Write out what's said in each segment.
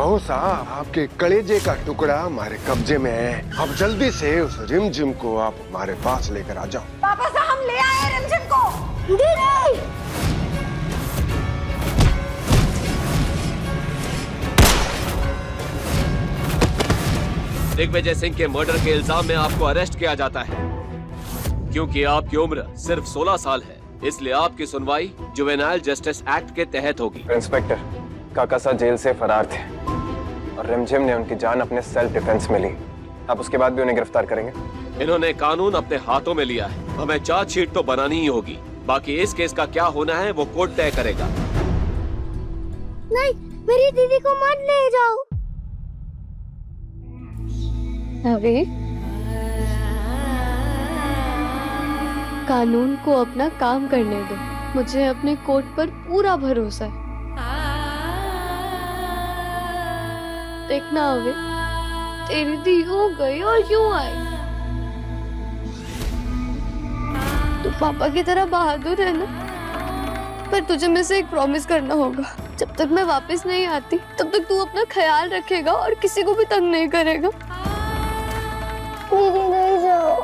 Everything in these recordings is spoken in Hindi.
बहू साहब, आपके कलेजे का टुकड़ा हमारे कब्जे में है। अब जल्दी से उस रिमझिम को आप हमारे पास लेकर आ जाओ। पापा साहब, हम ले आए रिमझिम को। दीदी! दिग्विजय सिंह के मर्डर के इल्जाम में आपको अरेस्ट किया जाता है। क्योंकि आपकी उम्र सिर्फ 16 साल है, इसलिए आपकी सुनवाई जुवेनाइल जस्टिस एक्ट के तहत होगी। इंस्पेक्टर, काका साहब जेल से फरार थे और रिमझिम ने उनकी जान अपने सेल्फ डिफेंस में ली। आप उसके बाद भी उन्हें गिरफ्तार करेंगे? इन्होंने कानून अपने हाथों में लिया है, हमें चार्जशीट तो बनानी ही होगी। बाकी इस केस का क्या होना है वो कोर्ट तय करेगा। नहीं, मेरी दीदी को मत ले जाओ। अभी कानून को अपना काम करने दो, मुझे अपने कोर्ट पर पूरा भरोसा है। देखना अभी, तेरी दी हो गई और यूं आई। तू पापा की तरह बहादुर है ना, पर तुझे मुझसे एक प्रॉमिस करना होगा। जब तक मैं वापस नहीं आती तब तक तू अपना ख्याल रखेगा और किसी को भी तंग नहीं करेगा। दीदी नहीं जाओ।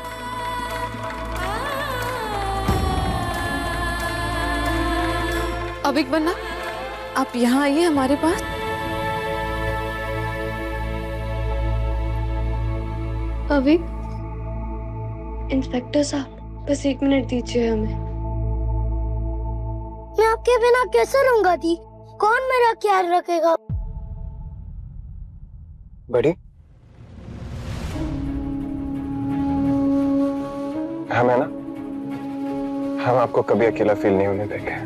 अब एक बन्ना, आप यहाँ आइए हमारे पास। अभी इंस्पेक्टर साहब, बस 1 मिनट दीजिए हमें। मैं आपके बिना कैसे रहूंगा दी? कौन मेरा ख्याल रखेगा? बड़ी, हम है ना, हम आपको कभी अकेला फील नहीं होने देंगे।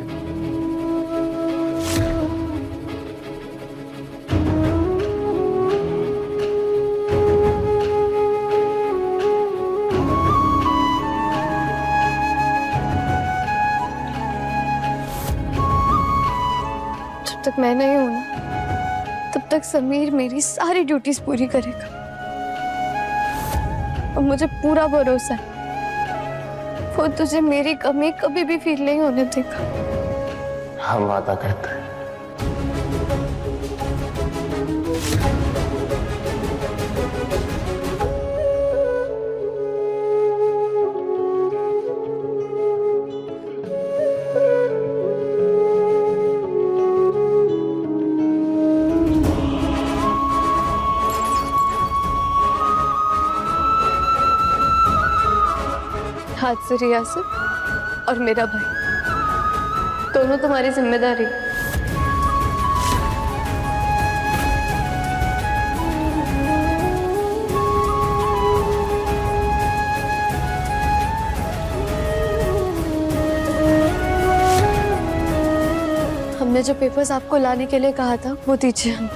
जब तक मैं नहीं हूं ना, तब तक समीर मेरी सारी ड्यूटीज पूरी करेगा और मुझे पूरा भरोसा है वो तुझे मेरी कमी कभी भी फील नहीं होने देगा। हम वादा करते हैं। हाथ से रियासत और मेरा भाई दोनों तुम्हारी जिम्मेदारी। हमने जो पेपर्स आपको लाने के लिए कहा था वो दीजिए हम।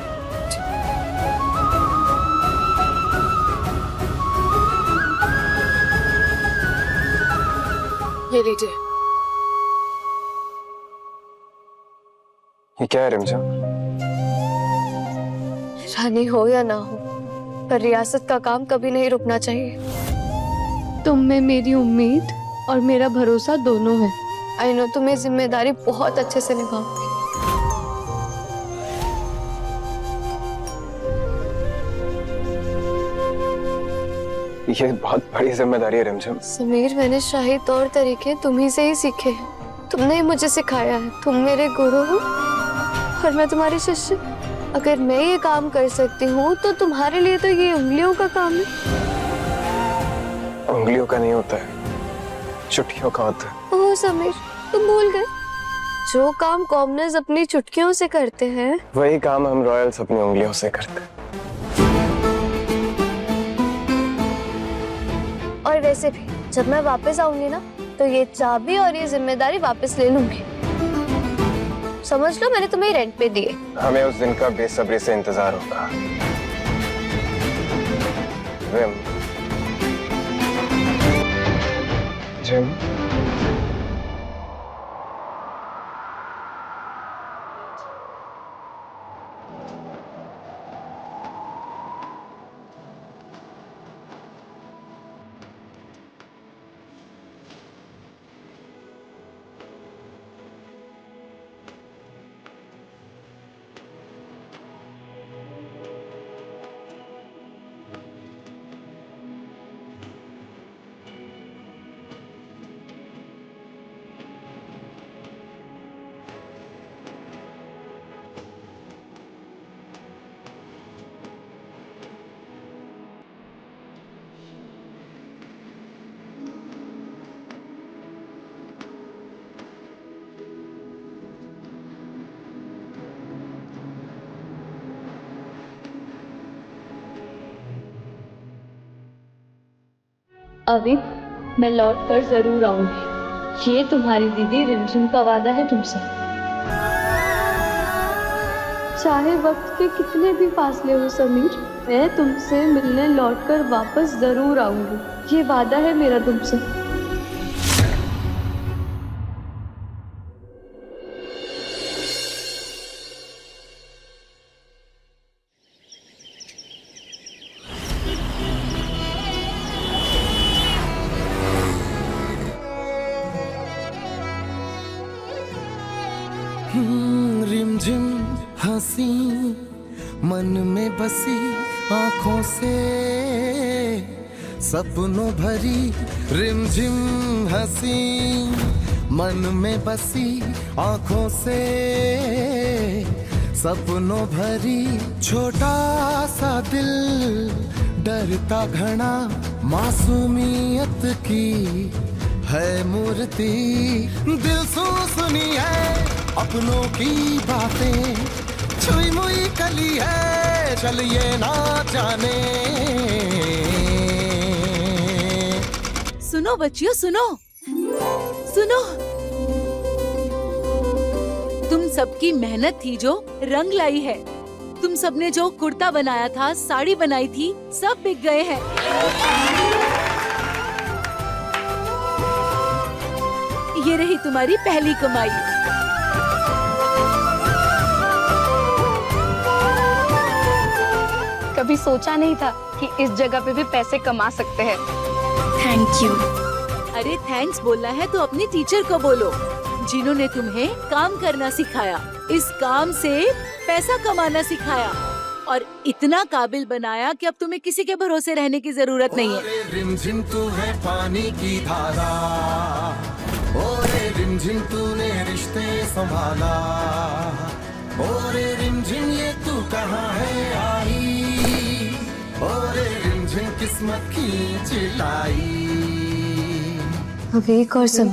ये लीजिए। ये क्या है रिमझिम? रानी हो या ना हो, पर रियासत का काम कभी नहीं रुकना चाहिए। तुम में मेरी उम्मीद और मेरा भरोसा दोनों है। आई नो तुम ये जिम्मेदारी बहुत अच्छे से निभाओगे। ये बहुत बड़ी जिम्मेदारी है रिमझिम। समीर, मैंने शाही तौर तरीके तुम्ही से ही सीखे हैं। तुमने ही मुझे सिखाया है। तुम मेरे गुरु हो और मैं तुम्हारी शिष्य। अगर मैं ये काम कर सकती हूँ तो तुम्हारे लिए तो ये उंगलियों का काम है। उंगलियों का नहीं होता है, चुटकियों का होता है। ओह समीर, तुम भूल गए। जो काम कॉमनर्स अपनी चुटकियों से करते हैं, वही काम हम रॉयल्स अपनी उंगलियों से करते हैं। और वैसे भी जब मैं वापस आऊंगी ना, तो ये चाबी और ये जिम्मेदारी वापस ले लूंगी। समझ लो मैंने तुम्हें रेंट पे दिए। हमें उस दिन का बेसब्री से इंतजार होगा। रिम, जिम, अभी मैं लौट कर जरूर आऊंगी, ये तुम्हारी दीदी रिमझिम का वादा है तुमसे। चाहे वक्त के कितने भी फासले हो समीर, मैं तुमसे मिलने लौटकर वापस जरूर आऊंगी, ये वादा है मेरा तुमसे। रिमझिम हंसी मन में बसी आंखों से सपनों भरी, रिमझिम हंसी मन में बसी आंखों से सपनों भरी। छोटा सा दिल डरता घना, मासूमियत की है मूर्ति। दिल सुनी है अपनों की बातें, छुई मुई कली है चलिए ना जाने। सुनो बच्चियों, सुनो सुनो, तुम सबकी मेहनत थी जो रंग लाई है। तुम सबने जो कुर्ता बनाया था, साड़ी बनाई थी, सब बिक गए हैं। ये रही तुम्हारी पहली कमाई। कभी सोचा नहीं था कि इस जगह पे भी पैसे कमा सकते हैं। Thank you. अरे थैंक्स बोलना है तो अपने टीचर को बोलो, जिन्होंने तुम्हें काम करना सिखाया, इस काम से पैसा कमाना सिखाया और इतना काबिल बनाया कि अब तुम्हें किसी के भरोसे रहने की जरूरत नहीं है। रिमझिम तू है पानी की धारा, ओरे रिमझिम तूने रिश्ते संभाला। ओरे रिमझिम ये तू कहाँ है आई, ओरे रिमझिम किस्मत की चिल्लाई। अभी और सब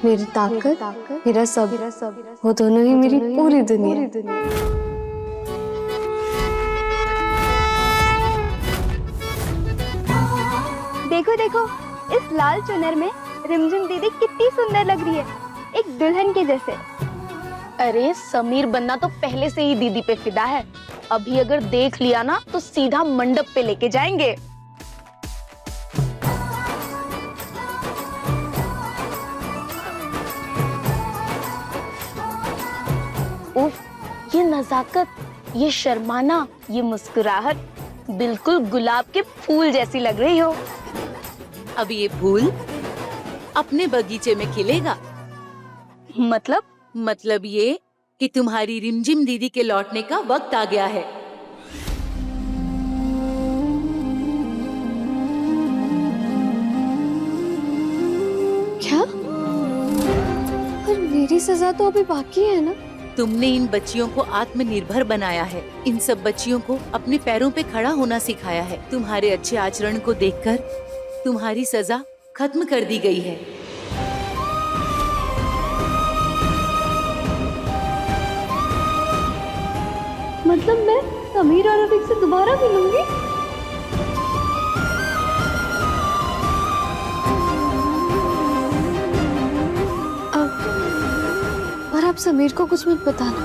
मेरी ताकत, मेरा सब, वो दोनों ही मेरी पूरी दुनिया। देखो देखो, इस लाल चुनर में रिमझिम दीदी कितनी सुंदर लग रही है, एक दुल्हन के जैसे। अरे समीर बनना तो पहले से ही दीदी पे फिदा है, अभी अगर देख लिया ना तो सीधा मंडप पे लेके जाएंगे। उफ, ये नजाकत, ये शर्माना, ये मुस्कुराहट, बिल्कुल गुलाब के फूल जैसी लग रही हो। अब ये फूल अपने बगीचे में खिलेगा। मतलब ये कि तुम्हारी रिमझिम दीदी के लौटने का वक्त आ गया है। क्या? पर मेरी सजा तो अभी बाकी है ना? तुमने इन बच्चियों को आत्मनिर्भर बनाया है, इन सब बच्चियों को अपने पैरों पे खड़ा होना सिखाया है। तुम्हारे अच्छे आचरण को देखकर तुम्हारी सजा खत्म कर दी गई है। मतलब मैं समीर और अभिक से दोबारा मिलूंगी? और आप समीर को कुछ मत बताना।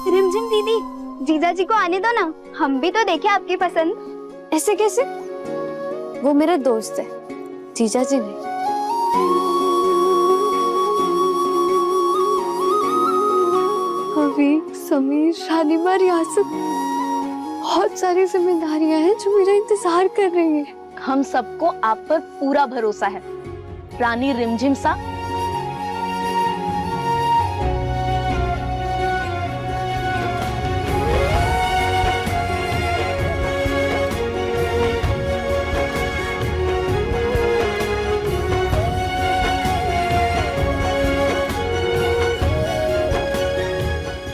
रिमझिम दीदी, जीजा जी को आने दो ना, हम भी तो देखें आपकी पसंद। ऐसे कैसे? वो मेरा दोस्त है, जीजा जी नहीं। अभी समीर, शालीमार, यासिर, बहुत सारी जिम्मेदारियां हैं जो मेरा इंतजार कर रही हैं। हम सबको आप पर पूरा भरोसा है, रानी रिमझिम सा।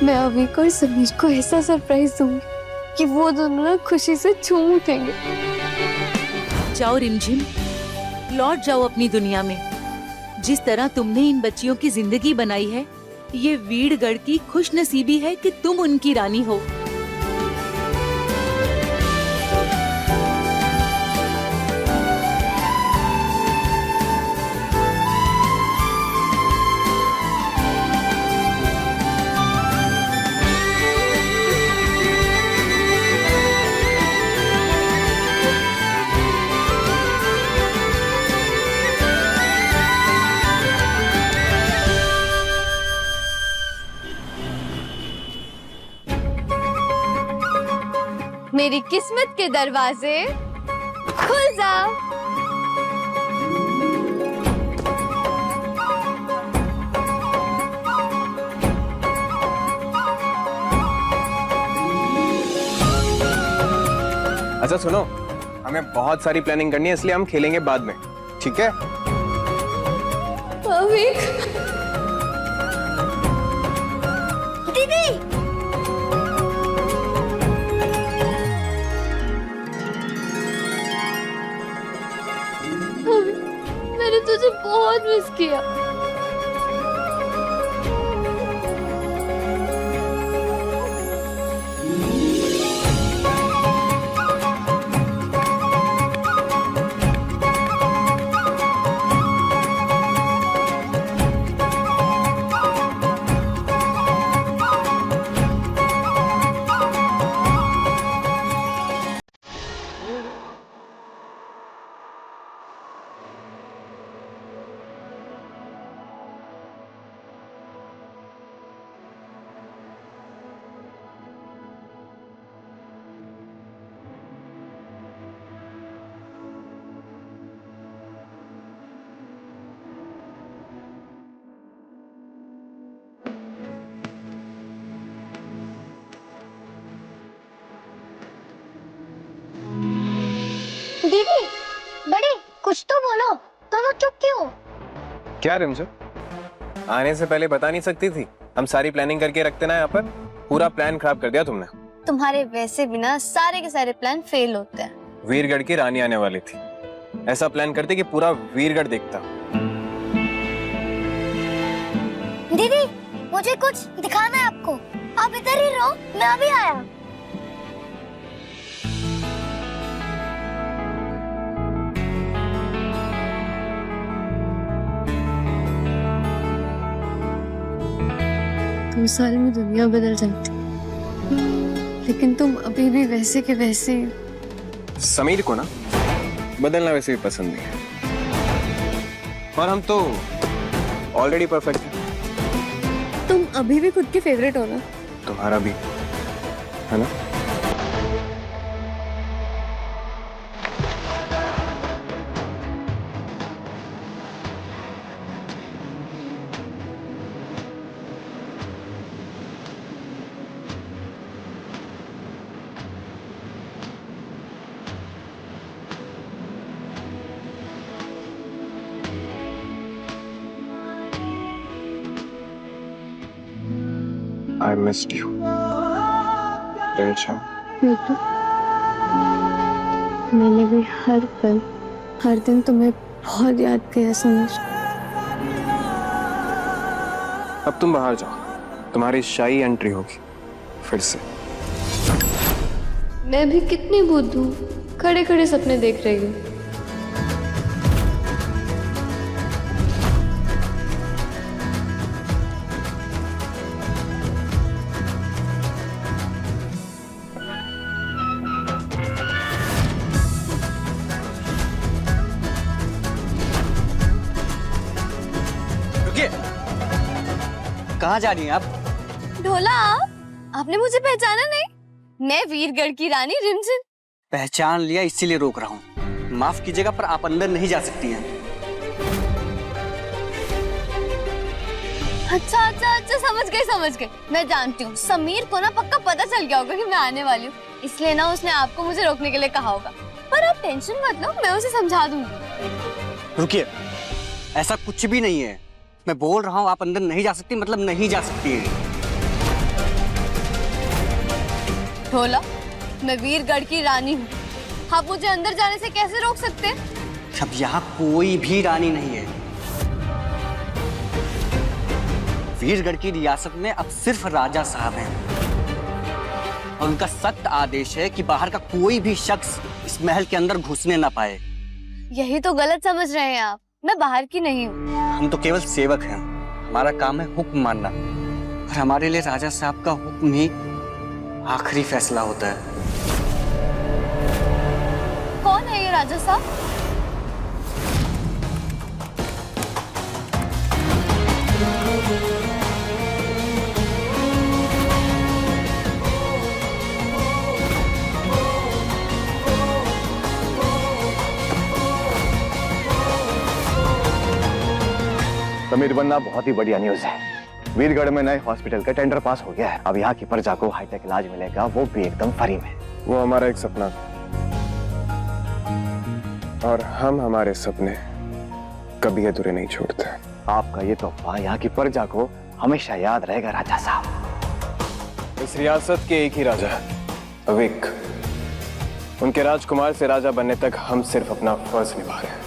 मैं अवीक और समीर को ऐसा सरप्राइज दूंगी कि वो दोनों ना खुशी से झूम उठेंगे। जाओ रिमझिम, लौट जाओ अपनी दुनिया में। जिस तरह तुमने इन बच्चियों की जिंदगी बनाई है, ये वीरगढ़ की खुशनसीबी है कि तुम उनकी रानी हो। मेरी किस्मत के दरवाजे खुल जा। अच्छा सुनो, हमें बहुत सारी प्लानिंग करनी है, इसलिए हम खेलेंगे बाद में, ठीक है? दीदी, मैंने तुझे बहुत मिस किया। दीदी, बड़ी कुछ तो बोलो, दोनों चुप क्यों? क्या रिमझिम, आने से पहले बता नहीं सकती थी? हम सारी प्लानिंग करके रखते ना यहाँ पर, पूरा प्लान खराब कर दिया तुमने। तुम्हारे वैसे भी ना सारे के सारे प्लान फेल होते हैं। वीरगढ़ की रानी आने वाली थी, ऐसा प्लान करते कि पूरा वीरगढ़ देखता। दीदी, मुझे कुछ दिखाना है आपको, आप इधर ही रहो, मैं अभी आया। तुम साल में दुनिया बदल जाती, लेकिन तुम अभी भी वैसे के वैसे। समीर को ना बदलना वैसे भी पसंद नहीं है, और हम तो ऑलरेडी परफेक्ट हैं। तुम अभी भी खुद के फेवरेट हो ना? तुम्हारा भी है ना? I missed you. मैंने भी हर पल हर दिन तुम्हें बहुत याद किया समीर। अब तुम बाहर जाओ, तुम्हारी शाही एंट्री होगी फिर से। मैं भी कितनी बुद्ध हूँ, खड़े खड़े सपने देख रही हूँ। कहाँ जा रही हैं आप? ढोला, आपने मुझे पहचाना नहीं? मैं वीरगढ़ की रानी रिमझिम। पहचान लिया, इसीलिए रोक रहा हूँ। माफ कीजिएगा, पर आप अंदर नहीं जा सकती हैं। अच्छा अच्छा अच्छा, समझ गई। मैं जानती हूँ, समीर को ना पक्का पता चल गया होगा कि मैं आने वाली हूँ, इसलिए ना उसने आपको मुझे रोकने के लिए कहा होगा। पर आप टेंशन मत लो, मैं उसे समझा दूंगी। रुकिए, ऐसा कुछ भी नहीं है। मैं बोल रहा हूँ आप अंदर नहीं जा सकती, मतलब नहीं जा सकती हैं। ढोला, मैं वीरगढ़ की रानी हूँ, आप मुझे अंदर जाने से कैसे रोक सकते हैं? अब यहाँ कोई भी रानी नहीं है। वीरगढ़ की रियासत में अब सिर्फ राजा साहब हैं, और उनका सख्त आदेश है कि बाहर का कोई भी शख्स इस महल के अंदर घुसने ना पाए। यही तो गलत समझ रहे हैं आप, मैं बाहर की नहीं हूँ। हम तो केवल सेवक हैं, हमारा काम है हुक्म मानना, और हमारे लिए राजा साहब का हुक्म ही आखिरी फैसला होता है। कौन है ये राजा साहब? समीर बनना बहुत ही बढ़िया न्यूज है। वीरगढ़ में नए हॉस्पिटल का टेंडर पास हो गया है। अब यहाँ की प्रजा को हाईटेक इलाज मिलेगा, वो भी एकदम फ्री में। वो हमारा एक सपना था और हम हमारे सपने कभी अधूरे नहीं छोड़ते। आपका ये तोहफा यहाँ की प्रजा को हमेशा याद रहेगा राजा साहब। इस रियासत के एक ही राजा अविक, उनके राजकुमार से राजा बनने तक हम सिर्फ अपना फर्ज निभा रहे हैं।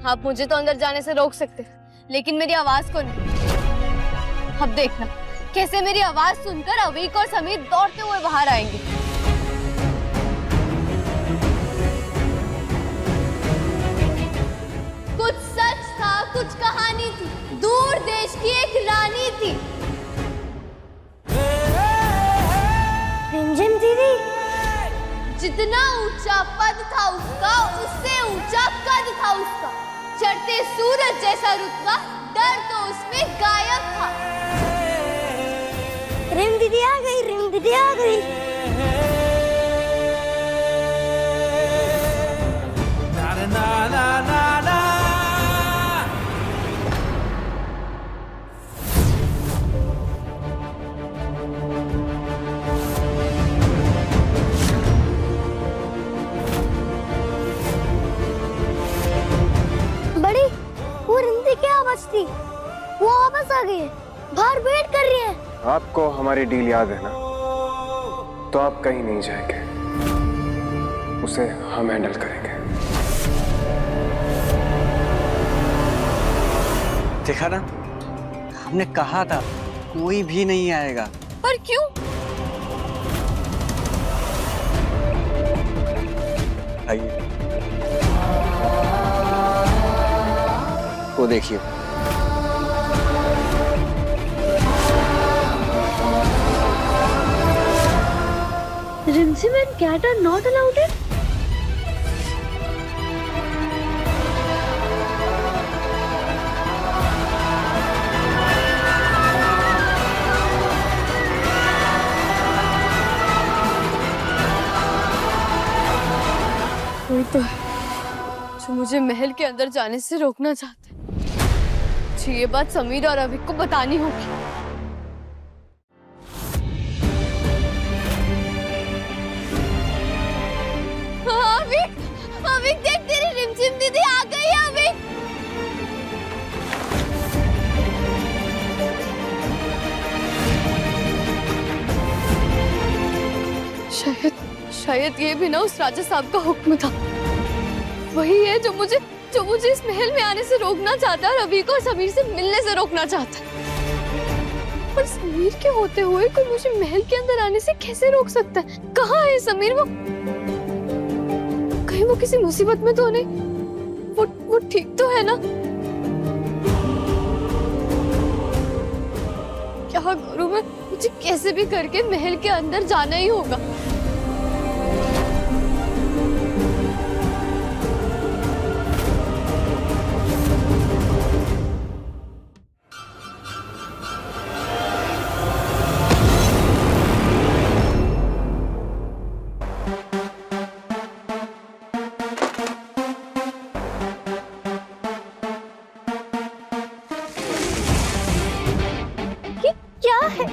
आप मुझे तो अंदर जाने से रोक सकते, लेकिन मेरी आवाज को नहीं। अब देखना कैसे मेरी आवाज सुनकर अवीक और समीर दौड़ते हुए बाहर आएंगे। कुछ सच था, कुछ कहानी थी, दूर देश की एक रानी थी। रिमझिम दीदी, जितना ऊंचा पद था उसका, उससे ऊंचा कद था उसका। चढ़ते सूरज जैसा रुतबा, डर तो उसमें गायब था। रिम दीदी आ गई, रिम दीदी आ गई। बड़ी, वो रिंदी की आवाज थी, वो वापस आ गई है, बाहर वेट कर रही है। आपको हमारी डील याद है ना? तो आप कहीं नहीं जाएंगे, उसे हम हैंडल करेंगे। देखा ना, हमने कहा था कोई भी नहीं आएगा। पर क्यों? आइए, वो देखिए। Rimzim and cat are not allowed in? कोई तो है जो मुझे महल के अंदर जाने से रोकना चाहता है। मुझे ये बात समीर और अभिक को बतानी होगी। अविक देख, तेरी रिमझिम दीदी आ गई है। अविक, शायद ये भी ना उस राजा साहब का हुक्म था। वही है जो मुझे इस महल में आने से रोकना चाहता है और अविक और समीर से मिलने से रोकना चाहता है। पर समीर के होते हुए कोई मुझे महल के अंदर आने से कैसे रोक सकता है? कहाँ है समीर? वो किसी मुसीबत में तो नहीं? वो ठीक तो है ना? क्या करूं मैं? मुझे कैसे भी करके महल के अंदर जाना ही होगा। क्या है?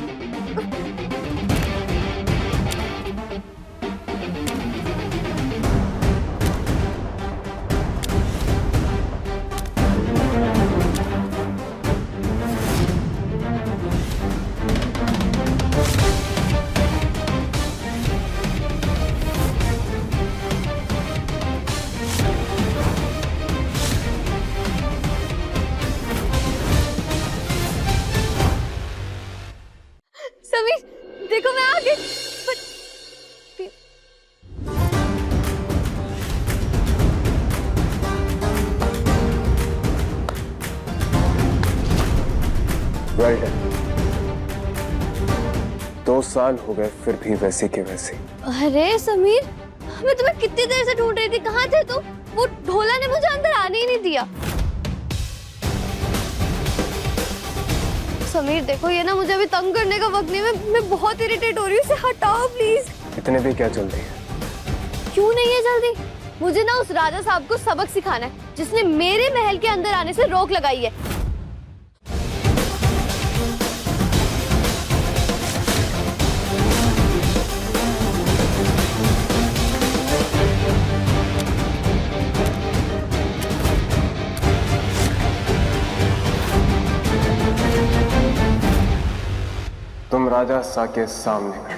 समीर, देखो मैं आ गई। Well done. 2 साल हो गए फिर भी वैसे के वैसे। अरे समीर, मैं तुम्हें कितनी देर से ढूंढ रही थी, कहाँ थे तुम? वो ढोला ने मुझे अंदर आने ही नहीं दिया। समीर देखो, ये ना मुझे अभी तंग करने का वक्त नहीं है। मैं बहुत इरिटेट हो रही हूँ, इसे हटाओ प्लीज। इतने भी क्या जल्दी है? क्यों नहीं है जल्दी? मुझे ना उस राजा साहब को सबक सिखाना है जिसने मेरे महल के अंदर आने से रोक लगाई है। तुम राजा सा के सामने खड़े